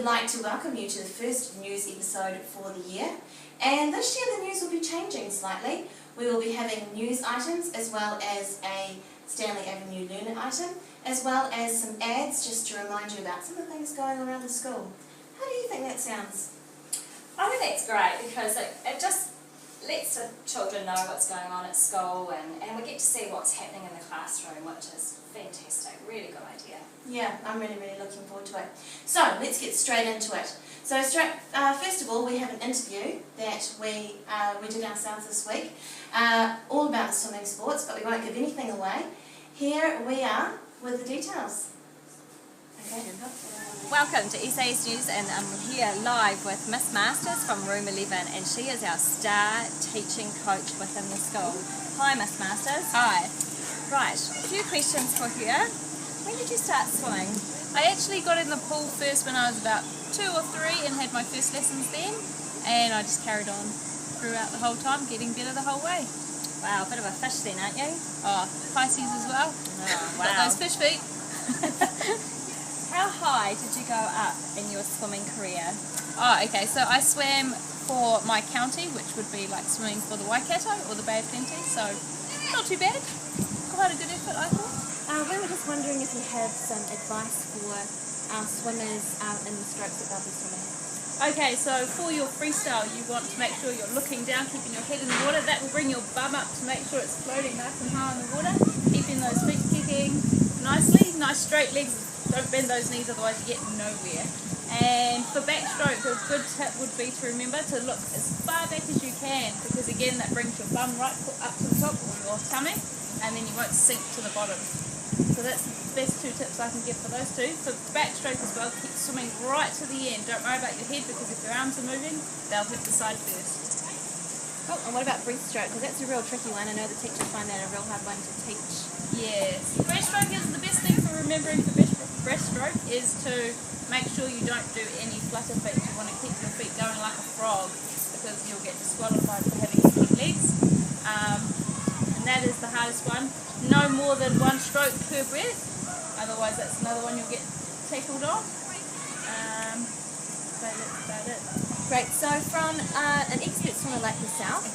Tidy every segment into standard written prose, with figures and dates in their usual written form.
like to welcome you to the first news episode for the year. And this year the news will be changing slightly. We will be having news items as well as a Stanley Avenue Learner item, as well as some ads just to remind you about some of the things going around the school. How do you think that sounds? I think that's great because it just lets the children know what's going on at school and we get to see what's happening in the classroom, which is fantastic. Really good idea. Yeah, I'm really looking forward to it. So let's get straight into it. So first of all, we have an interview that we did ourselves this week, all about the swimming sports, but we won't give anything away. Here we are with the details. Okay. Welcome to SAS News, and I'm here live with Miss Masters from Room 11, and she is our star teaching coach within the school. Hi Miss Masters. Hi. Right, a few questions for her. When did you start swimming? I actually got in the pool first when I was about 2 or 3 and had my first lessons then, and I just carried on throughout the whole time, getting better the whole way. Wow, a bit of a fish then, aren't you? Oh, Pisces as well. Oh, wow. Got those fish feet. How high did you go up in your swimming career? Oh, okay, so I swam for my county, which would be like swimming for the Waikato or the Bay of Plenty, so not too bad. Quite a good effort, I thought. We were just wondering if you have some advice for our swimmers in the strokes that they'll be swimming. Okay, so for your freestyle, you want to make sure you're looking down, keeping your head in the water. That will bring your bum up to make sure it's floating nice and high in the water, keeping those feet kicking nicely, nice straight legs. Don't bend those knees, otherwise you get nowhere. And for backstroke, a good tip would be to remember to look as far back as you can, because again that brings your bum right up to the top of your tummy, and then you won't sink to the bottom. So that's the best 2 tips I can give for those 2. For backstroke as well, keep swimming right to the end. Don't worry about your head, because if your arms are moving, they'll hit the side first. Oh, and what about breaststroke? Because that's a real tricky one. I know the teachers find that a real hard one to teach. Yes. Breaststroke is the best thing for remembering for breaststroke is to make sure you don't do any flutter feet. You want to keep your feet going like a frog, because you'll get disqualified for having long legs. And that is the hardest one. No more than 1 stroke per breath, otherwise that's another one you'll get tackled on. So that's about it. Great. So from an expert swimmer like yourself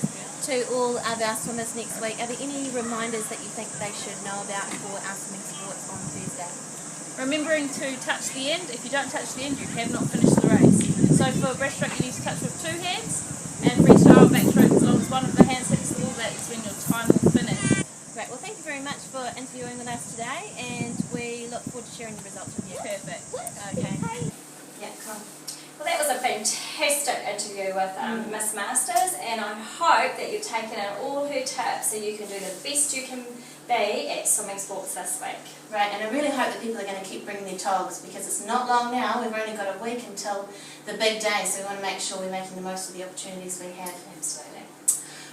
to all of our swimmers next week, are there any reminders that you think they should know about for our swimming sports on Thursday? Remembering to touch the end. If you don't touch the end, you have not finished the race. So for breaststroke, you need to touch with 2 hands, and freestyle backstroke, as long as one of the hands hits the wall, that's when your time will finish. Great. Well, thank you very much for interviewing with us today, and we look forward to sharing the results with you. Perfect. Okay. Yeah, cool. Well, that was a fantastic interview with Miss Masters, and I hope that you've taken in all her tips so you can do the best you can be at swimming sports this week. Right, and I really hope that people are going to keep bringing their togs, because it's not long now. We've only got a week until the big day, so we want to make sure we're making the most of the opportunities we have. Absolutely.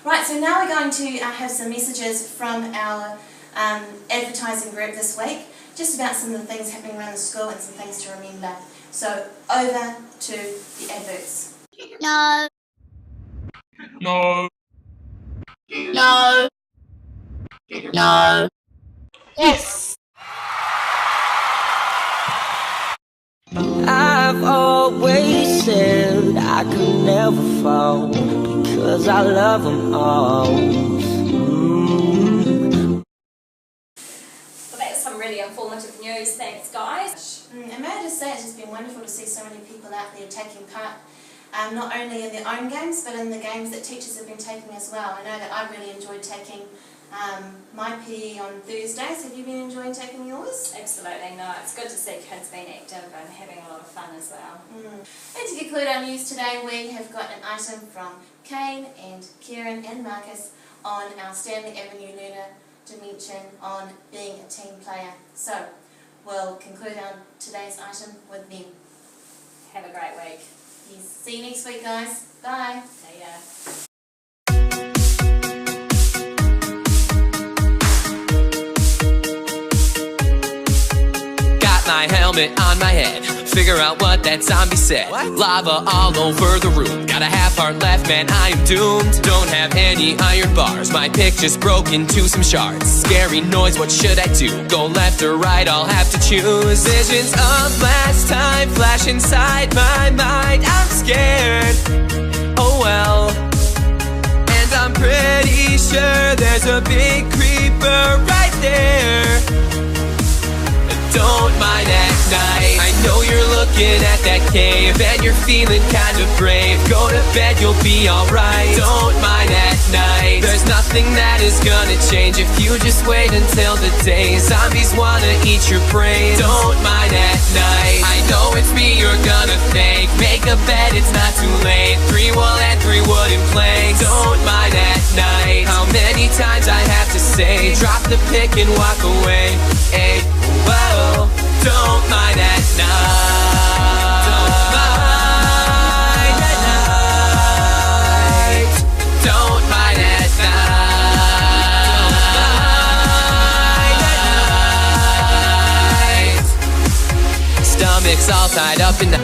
Right, so now we're going to have some messages from our advertising group this week, just about some of the things happening around the school and some things to remember. So over to the adverts. No. No. No. No. Yes. I've always said I could never fall, because I love them all. Well, that's some really informative news. Thanks, guys. And may I just say, it's just been wonderful to see so many people out there taking part, not only in their own games, but in the games that teachers have been taking as well. I know that I really enjoyed taking my PE on Thursdays. Have you been enjoying taking yours? Absolutely, no. It's good to see kids being active and having a lot of fun as well. And to conclude our news today, we have got an item from Kane and Kieran and Marcus on our Stanley Avenue Learner dimension on being a team player. So we'll conclude our today's item with them. Have a great week. Yes. See you next week, guys. Bye. See ya. My helmet on my head, figure out what that zombie said. Lava all over the room, got a half heart left, man, I am doomed. Don't have any iron bars, my pick just broke into some shards. Scary noise, what should I do? Go left or right, I'll have to choose. Visions of last time, flash crash inside my mind. I'm scared, oh well. And I'm pretty sure there's a big creeper right there. Don't mind at night. I know you're looking at that cave and you're feeling kinda brave. Go to bed, you'll be alright. Don't mind at night. There's nothing that is gonna change if you just wait until the day zombies wanna eat your brain. Don't mind at night. I know it's me you're gonna thank. Make a bed, it's not too late. 3 wool and 3 wooden planks. Don't mind at night. How many times I have to say, drop the pick and walk away. Hey, whoa, don't mind at night. Don't mind at night. Don't mind at night. Stomach's all tied up in the